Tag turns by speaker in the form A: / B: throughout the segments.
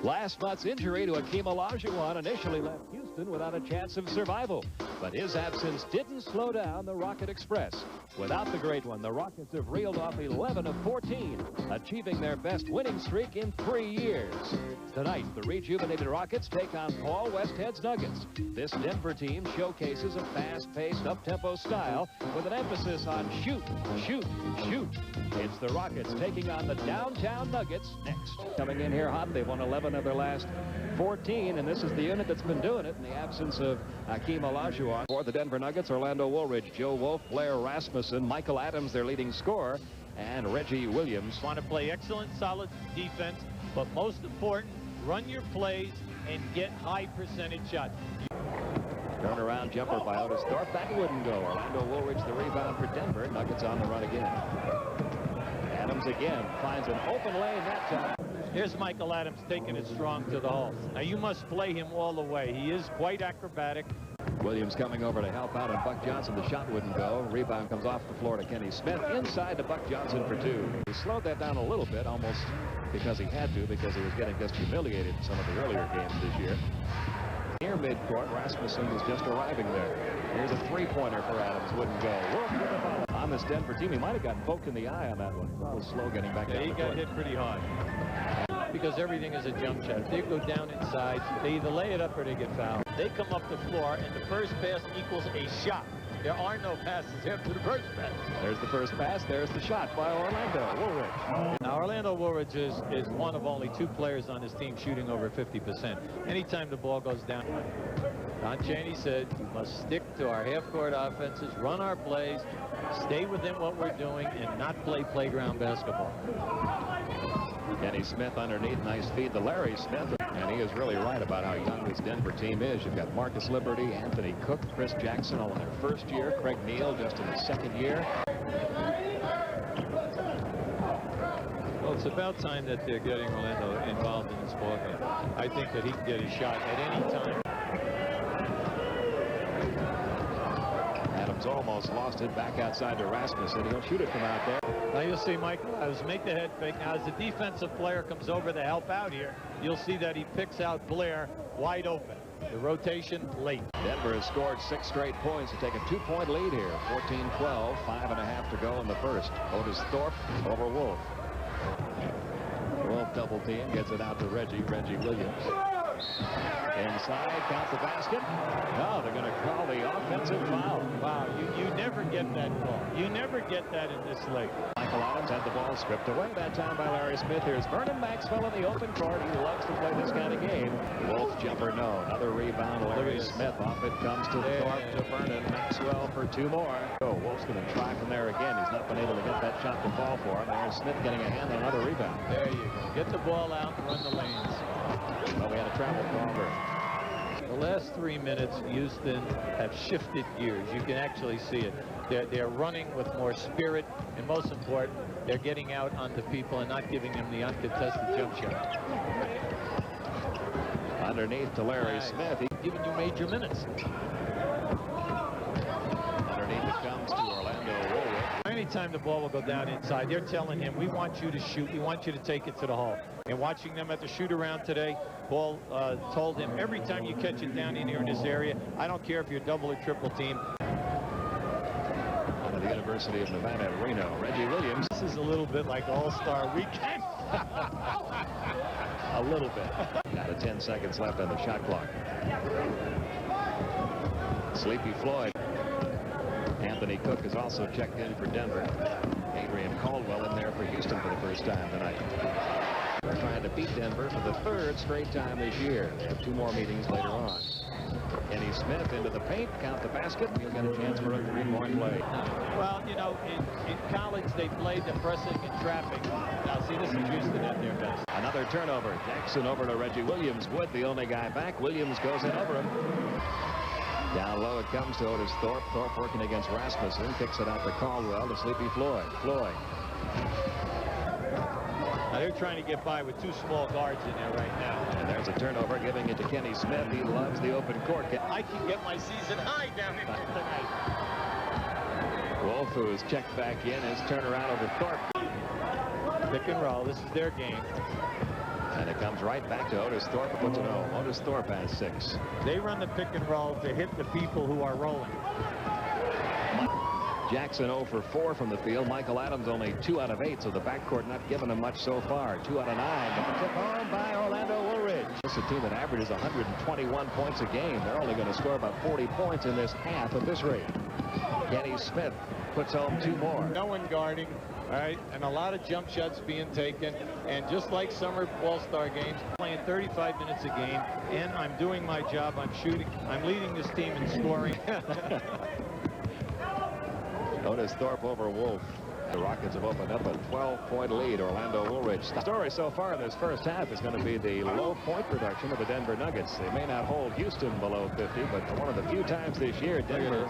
A: Last month's injury to Hakeem Olajuwon initially left Houston without a chance of survival. But his absence didn't slow down the Rocket Express. Without the great one, the Rockets have reeled off 11 of 14, achieving their best winning streak in 3 years. Tonight, the rejuvenated Rockets take on Paul Westhead's Nuggets. This Denver team showcases a fast-paced, up-tempo style with an emphasis on shoot, shoot, shoot. It's the Rockets taking on the downtown Nuggets next. Coming in here hot, they've won 11 of their last 14, and this is the unit that's been doing it in the absence of Hakeem Olajuwon. For the Denver Nuggets, Orlando Woolridge, Joe Wolf, Blair Rasmussen, Michael Adams, their leading scorer, and Reggie Williams.
B: Want to play excellent, solid defense, but most important, run your plays and get high percentage shots.
A: Turnaround jumper by Otis Thorpe. That wouldn't go. Orlando Woolridge the rebound for Denver. Nuggets on the run again. Adams again finds an open lane that time.
B: Here's Michael Adams taking it strong to the hole. Now you must play him all the way. He is quite acrobatic.
A: Williams coming over to help out, and Buck Johnson, the shot wouldn't go. Rebound comes off the floor to Kenny Smith. Inside to Buck Johnson for 2. He slowed that down a little bit, almost because he had to, because he was getting just humiliated in some of the earlier games this year. Near midcourt, Rasmussen was just arriving there. Here's a three-pointer for Adams. Wouldn't go. Wolf with the foul. On this Denver team, he might have gotten poked in the eye on that one. A little slow getting back down.
B: He got hit pretty hard. Because everything is a jump shot. If they go down inside, they either lay it up or they get fouled. They come up the floor, and the first pass equals a shot. There are no passes after the first pass.
A: There's the first pass. There's the shot by Orlando Woolridge.
B: Now, Orlando Woolridge is one of only 2 players on his team shooting over 50%. Anytime the ball goes down, Don Chaney said, you must stick to our half-court offenses, run our plays, stay within what we're doing, and not play playground basketball.
A: Kenny Smith underneath. Nice feed to Larry Smith. And he is really right about how young this Denver team is. You've got Marcus Liberty, Anthony Cook, Chris Jackson all in their first year. Craig Neal just in his second year.
B: Well, it's about time that they're getting Orlando involved in this ballgame. I think that he can get a shot at any time.
A: Adams almost lost it. Back outside to Rasmussen. He'll shoot it from out there.
B: Now you'll see Michael Adams make the head fake. Now as the defensive player comes over to help out here, you'll see that he picks out Blair wide open. The rotation late.
A: Denver has scored 6 straight points to take a 2-point lead here. 14-12, 5.5 to go in the first. Otis Thorpe over Wolf. Wolf double team, gets it out to Reggie Williams. Inside, count the basket. No, they're going to call the offensive foul.
B: Wow, you never get that call. You never get that in this league.
A: Michael Adams had the ball stripped away that time by Larry Smith. Here's Vernon Maxwell in the open court. He loves to play this kind of game. Wolf jumper, no. Another rebound. Larry Smith off it comes to Thorpe to Vernon Maxwell for 2 more. Oh, Wolf's going to try from there again. He's not been able to get that shot to fall for him. There's Smith getting a hand on another rebound.
B: There you go. Get the ball out and run the lanes.
A: Well, we had a travel call.
B: The last 3 minutes, Houston have shifted gears. You can actually see it. They're running with more spirit, and most important, they're getting out onto people and not giving them the uncontested jump shot.
A: Underneath to Larry Smith.
B: He's giving you major minutes.
A: Underneath it comes to Orlando Woolridge.
B: Anytime the ball will go down inside, they're telling him, we want you to shoot. We want you to take it to the hole. And watching them at the shoot-around today, Paul told him, every time you catch it down in here in this area, I don't care if you're double or triple team.
A: Out of the University of Nevada at Reno, Reggie Williams.
B: This is a little bit like All-Star Weekend.
A: A little bit. Got 10 seconds left on the shot clock. Sleepy Floyd. Anthony Cook is also checked in for Denver. Adrian Caldwell in there for Houston for the first time tonight. They're trying to beat Denver for the 3rd straight time this year. 2 more meetings later on. Kenny Smith into the paint, count the basket. He'll get a chance for a 3-point play.
B: Well, you know, in college they played the pressing and trapping. Now see, this is Houston at their best.
A: Another turnover. Jackson over to Reggie Williams. Wood, the only guy back. Williams goes in over him. Down low it comes to Otis Thorpe. Thorpe working against Rasmussen. Kicks it out to Caldwell to Sleepy Floyd. Floyd.
B: Now they're trying to get by with 2 small guards in there right now.
A: And there's a turnover, giving it to Kenny Smith. He loves the open court.
B: I can get my season high down in here tonight.
A: Wolf, who is checked back in, his turnaround over Thorpe.
B: Pick and roll. This is their game.
A: And it comes right back to Otis Thorpe. Puts it home. Otis Thorpe has 6.
B: They run the pick and roll to hit the people who are rolling.
A: Jackson 0 for 4 from the field. Michael Adams only 2 out of 8, so the backcourt not giving him much so far. 2 out of 9. But the tip home by Orlando Woolridge. This is a team that averages 121 points a game. They're only going to score about 40 points in this half at this rate. Kenny Smith puts home 2 more.
B: No one guarding. All right, and a lot of jump shots being taken, and just like summer all-star games, playing 35 minutes a game, and I'm doing my job. I'm shooting. I'm leading this team in scoring.
A: Otis Thorpe over Wolf. The Rockets have opened up a 12-point lead. Orlando Woolridge. The story so far in this first half is going to be the low point production of the Denver Nuggets. They may not hold Houston below 50, but one of the few times this year, Denver,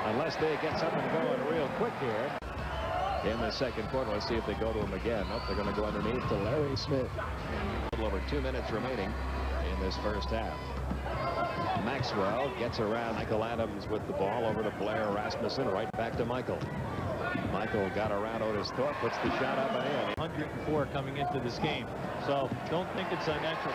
A: unless they get something going real quick here in the second quarter. Let's see if they go to him again. Nope, they're going to go underneath to Larry Smith. A little over 2 minutes remaining in this first half. Maxwell gets around Michael Adams with the ball over to Blair Rasmussen. Right back to Michael. Michael got around Otis Thorpe, puts the shot up and in.
B: 104 coming into this game, so don't think it's unnatural.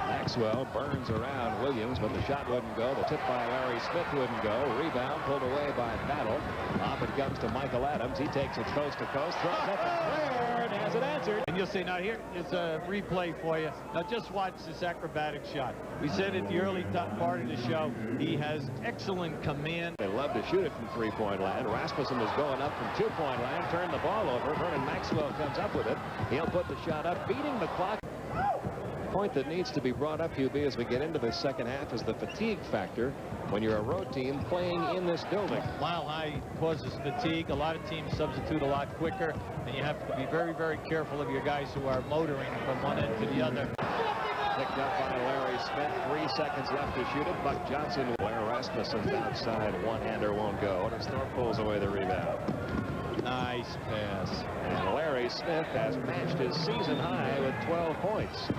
A: Maxwell burns around Williams, but the shot wouldn't go. The tip by Larry Smith wouldn't go. Rebound pulled away by Battle. Off it comes to Michael Adams. He takes it coast to coast, throws up a prayer, and has it answered.
B: And you'll say, now here is a replay for you. Now just watch this acrobatic shot. We said at the early part of the show, he has excellent command.
A: They love to shoot it from three-point land. Rasmussen is going up from two-point land. Turn the ball over. Vernon Maxwell comes up with it. He'll put the shot up, beating the clock. Point that needs to be brought up, QB, as we get into the second half is the fatigue factor when you're a road team playing in this building.
B: Mile high causes fatigue. A lot of teams substitute a lot quicker, and you have to be very, very careful of your guys who are motoring from one end to the other.
A: Picked up by Larry Smith. 3 seconds left to shoot it. Buck Johnson. Blair Rasmussen's outside. One-hander won't go. Otis Thorpe pulls away the rebound.
B: Nice pass.
A: And Larry Smith has matched his season high with 12 points.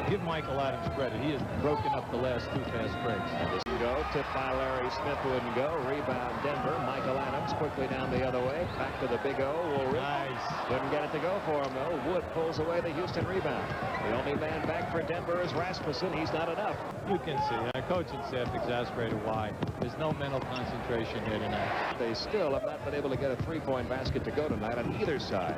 B: Give Michael Adams credit. He has broken up the last 2 fast breaks.
A: This will go. Tip by Larry Smith wouldn't go. Rebound Denver. Michael Adams quickly down the other way. Back to the big O. Woolridge.
B: Nice.
A: Couldn't get it to go for him, though. Wood pulls away the Houston rebound. The only man back for Denver is Rasmussen. He's not enough.
B: You can see our coaching staff exasperated why. There's no mental concentration here tonight.
A: They still have not been able to get a three-point basket to go tonight on either side.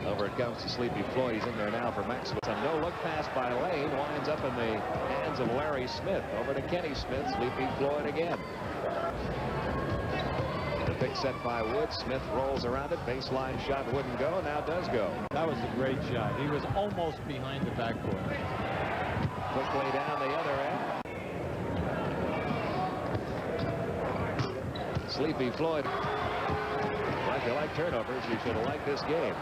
A: Over it comes to Sleepy Floyd. He's in there now for Maxwell. A no-look pass by Lane winds up in the hands of Larry Smith. Over to Kenny Smith. Sleepy Floyd again. The big set by Wood. Smith rolls around it. Baseline shot wouldn't go. Now does go.
B: That was a great shot. He was almost behind the backcourt.
A: Quickly down the other end. Sleepy Floyd. If you like turnovers, you should have liked this game.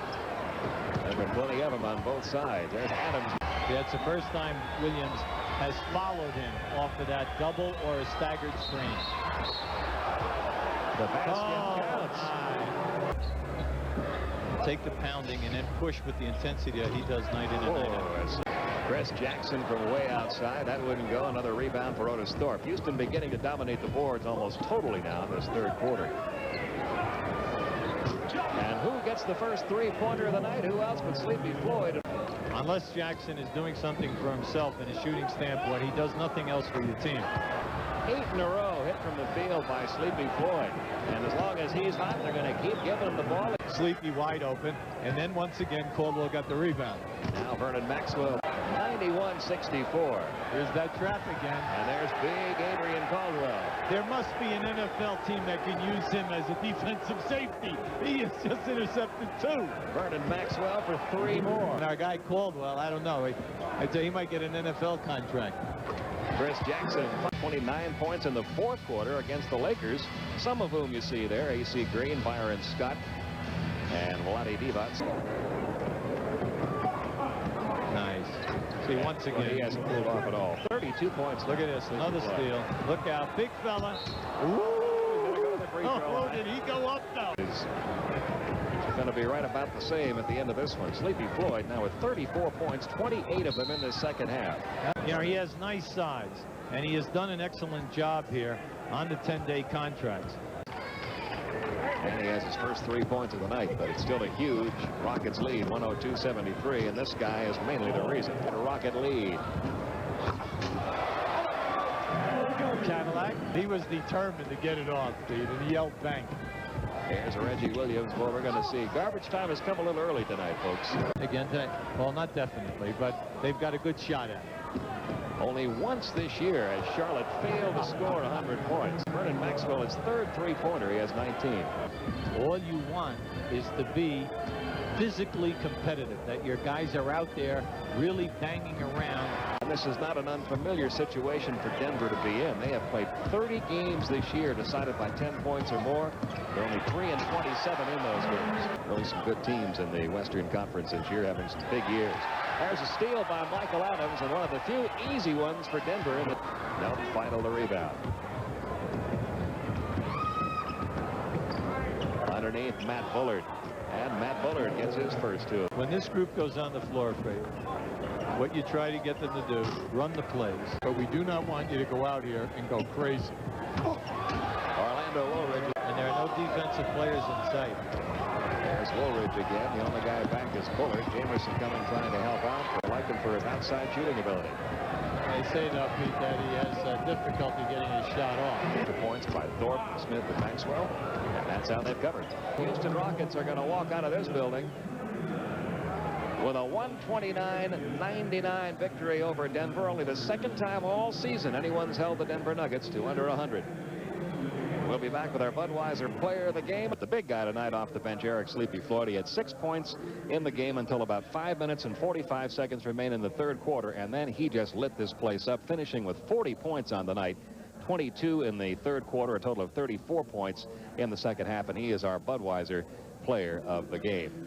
A: There have been plenty of them on both sides. There's Adams.
B: Yeah, it's the first time Williams has followed him off of that double or a staggered screen.
A: The basket counts.
B: Take the pounding and then push with the intensity that he does night in and night out.
A: Chris Jackson from way outside. That wouldn't go. Another rebound for Otis Thorpe. Houston beginning to dominate the boards almost totally now in this third quarter. And who gets the first three-pointer of the night? Who else but Sleepy Floyd?
B: Unless Jackson is doing something for himself in a shooting standpoint, he does nothing else for your team.
A: 8 in a row hit from the field by Sleepy Floyd. And as long as he's hot, they're going to keep giving him the ball.
B: Sleepy wide open. And then once again, Caldwell got the rebound.
A: Now Vernon Maxwell, 91-64.
B: There's that trap again.
A: And there's big Adrian Caldwell.
B: There must be an NFL team that can use him as a defensive safety. He has just intercepted 2.
A: Vernon Maxwell for 3 more.
B: And our guy Caldwell, I don't know. I'd say he might get an NFL contract.
A: Chris Jackson, 29 points in the fourth quarter against the Lakers, some of whom you see there. A.C. Green, Byron Scott, and Vlade Divac.
B: Nice. See, once again,
A: well, he hasn't pulled off at all. 32 points.
B: Look at this. Another steal. Look out. Big fella.
A: Ooh, he's going to go to the free throw line.
B: Did he go up, though?
A: It's going to be right about the same at the end of this one. Sleepy Floyd now with 34 points, 28 of them in the second half.
B: You know, he has nice size, and he has done an excellent job here on the 10-day contracts.
A: And he has his first 3 points of the night, but it's still a huge Rockets lead, 102-73, and this guy is mainly the reason. A Rocket lead.
B: Cadillac, he was determined to get it off, Pete, and he yelled bang.
A: Here's Reggie Williams. Well, we're going to see. Garbage time has come a little early tonight, folks.
B: Again today. Well, not definitely, but they've got a good shot at it.
A: Only once this year has Charlotte failed to score 100 points. Vernon Maxwell, his third three-pointer. He has 19.
B: All you want is to be physically competitive, that your guys are out there really banging around.
A: And this is not an unfamiliar situation for Denver to be in. They have played 30 games this year decided by 10 points or more. They're only 3-27 in those games. Really some good teams in the Western Conference this year, having some big years. There's a steal by Michael Adams, and one of the few easy ones for Denver. Nelton final the rebound. Underneath, Matt Bullard. And Matt Bullard gets his first two.
B: When this group goes on the floor, Fred, what you try to get them to do, run the plays. But we do not want you to go out here and go crazy.
A: Orlando Woolridge.
B: And there are no defensive players in sight.
A: There's Woolridge again. The only guy back is Bullard. Jamerson coming trying to help out. I like him for his outside shooting ability.
B: They say, though, Pete, that he has difficulty getting his shot off.
A: 2 points by Thorpe, Smith, and Maxwell. And that's how they've covered. Houston Rockets are going to walk out of this building with a 129-99 victory over Denver. Only the second time all season anyone's held the Denver Nuggets to under 100. We'll be back with our Budweiser player of the game. But the big guy tonight off the bench, Eric Sleepy Floyd. He had 6 points in the game until about 5 minutes and 45 seconds remain in the third quarter. And then he just lit this place up, finishing with 40 points on the night. 22 in the third quarter, a total of 34 points in the second half. And he is our Budweiser player of the game.